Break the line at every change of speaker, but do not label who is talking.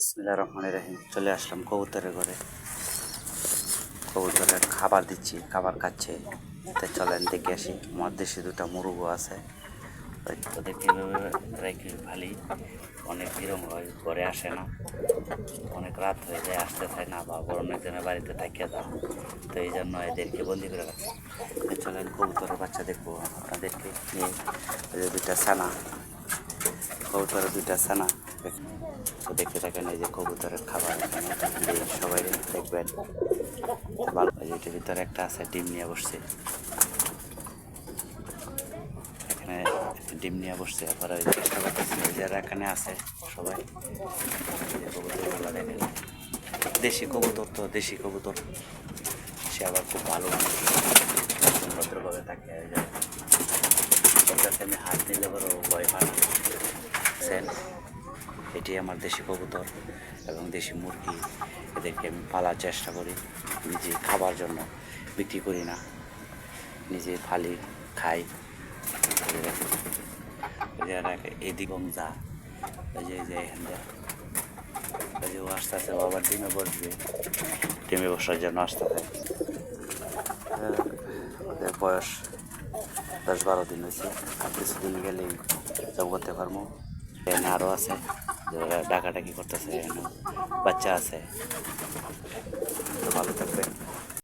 বিসমিল্লাহির রহমানির রহিম। চলে আসলাম কবুতরের ঘরে। কবুতরের খাবার দিচ্ছি, খাবার খাচ্ছে। তো চলেন দেখে আসি। আমার দেশে দুটা মুরগও আছে, ওদেরকে রেখে ভালি। অনেক বিরং হয়, ঘরে আসে না, অনেক রাত হয়ে যায়, আসতে চায় না, বা অনেক জনের বাড়িতে থাকিয়ে যান। তো এই জন্য এদেরকে বন্দি করে রাখছে। চলেন কবুতরের বাচ্চা দেখবো আপনাদেরকে নিয়ে। দুইটা ছানা, কবুতরের দুইটা ছানা তো দেখতে থাকেন। এই যে কবুতরের খাবার এখানে দিয়ে সবাই দেখবেন ভালো। এটার ভিতরে একটা আছে, ডিম নিয়ে বসছে, এখানে ডিম নিয়ে বসছে। আবার ওই চেষ্টা করতেছে, যারা এখানে আছে সবাই কবুতরগুলো দেখেন। দেশি কবুতর, তো দেশি কবুতর, সে আবার খুব ভালো মানুষ, ভদ্রভাবে থাকে। ওর কাছে আমি হাত দিলে বড় ভয় পায় না। এটি আমার দেশি কবুতর এবং দেশি মুরগি। এদেরকে আমি পালার চেষ্টা করি, নিজে খাবার জন্য, বিক্রি করি না, নিজে পালি, খাই। এদিক যা, ওই যে এখানটা, ওই যে ও আস্তে আস্তে আবার ডিমে বসবে, ডিমে বসার জন্য আসতে থাকে। ওদের বয়স 10-12 দিন হয়েছে, আর কিছুদিন গেলেই জব করতে পারবো। এখানে আরও আছে যারা ডাকাডাকি করতেছে, বাচ্চা আছে। তো ভালো থাকবে।